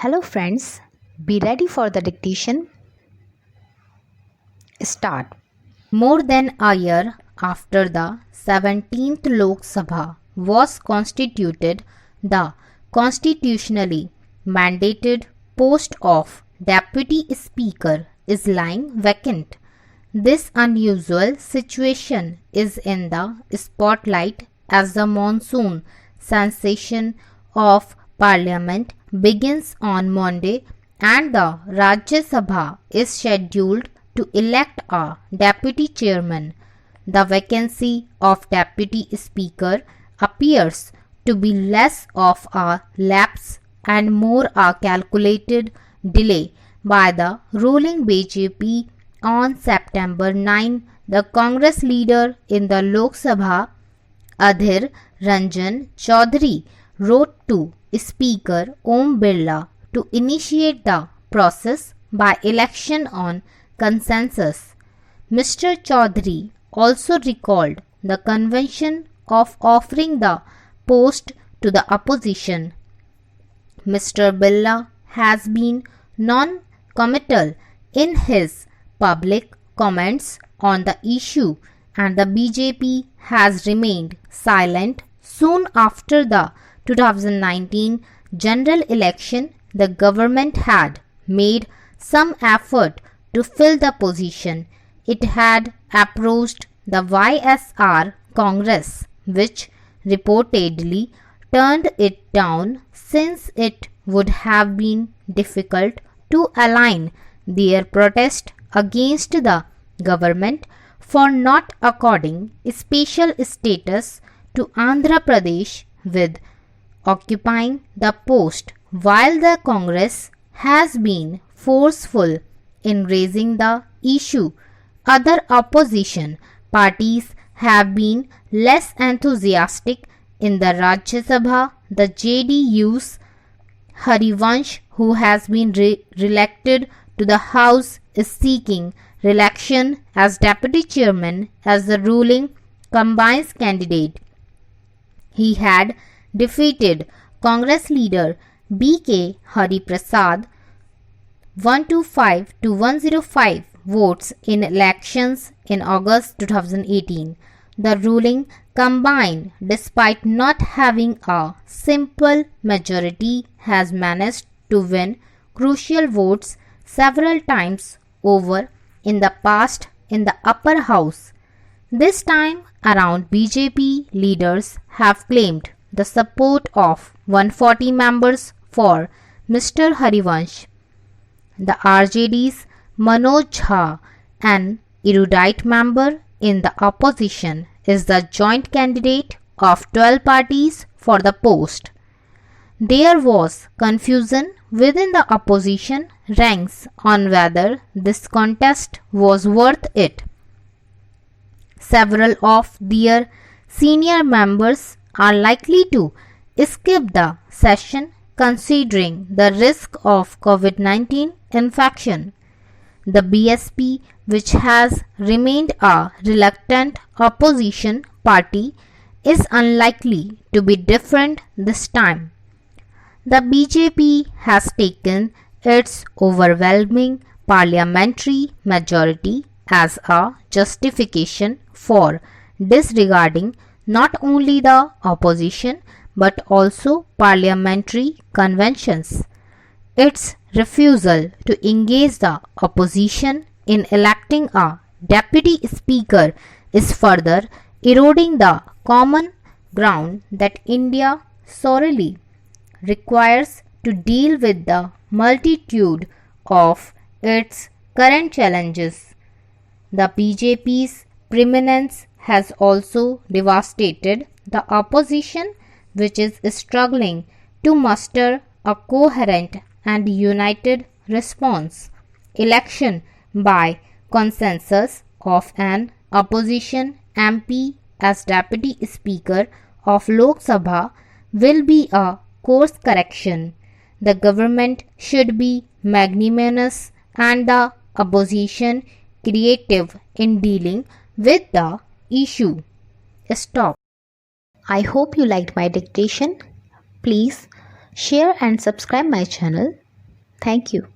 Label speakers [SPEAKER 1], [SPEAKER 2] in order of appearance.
[SPEAKER 1] Hello friends, be ready for the dictation. Start. More than a year after the 17th Lok Sabha was constituted, the constitutionally mandated post of Deputy Speaker is lying vacant. This unusual situation is in the spotlight as the monsoon session of Parliament begins on Monday and the Rajya Sabha is scheduled to elect a deputy chairman. The vacancy of deputy speaker appears to be less of a lapse and more a calculated delay by the ruling BJP. On September 9, the Congress leader in the Lok Sabha, Adhir Ranjan Chaudhary, wrote to Speaker Om Birla to initiate the process by election on consensus. Mr. Chaudhary also recalled the convention of offering the post to the opposition. Mr. Birla has been non-committal in his public comments on the issue and the BJP has remained silent. Soon after the 2019 general election, the government had made some effort to fill the position. It had approached the YSR Congress, which reportedly turned it down since it would have been difficult to align their protest against the government for not according special status to Andhra Pradesh with occupying the post, while the Congress has been forceful in raising the issue. Other opposition parties have been less enthusiastic. In the Rajya Sabha, the JDU's Harivansh, who has been re-elected to the House, is seeking re-election as deputy chairman as the ruling combines candidate. He had defeated Congress leader B.K. Hari Prasad 125 to 105 votes in elections in August 2018. The ruling combine, despite not having a simple majority, has managed to win crucial votes several times over in the past in the upper house. This time around, BJP leaders have claimed the support of 140 members for Mr. Harivansh. The RJD's Manoj Jha, an erudite member in the opposition, is the joint candidate of 12 parties for the post. There was confusion within the opposition ranks on whether this contest was worth it. Several of their senior members are likely to skip the session considering the risk of COVID-19 infection. The BSP, which has remained a reluctant opposition party, is unlikely to be different this time. The BJP has taken its overwhelming parliamentary majority as a justification for disregarding not only the opposition but also parliamentary conventions. Its refusal to engage the opposition in electing a deputy speaker is further eroding the common ground that India sorely requires to deal with the multitude of its current challenges. The BJP's preeminence has also devastated the opposition, which is struggling to muster a coherent and united response. Election by consensus of an opposition MP as Deputy Speaker of Lok Sabha will be a course correction. The government should be magnanimous and the opposition creative in dealing with the issue. Stop. I hope you liked my dictation. Please share and subscribe my channel. Thank you.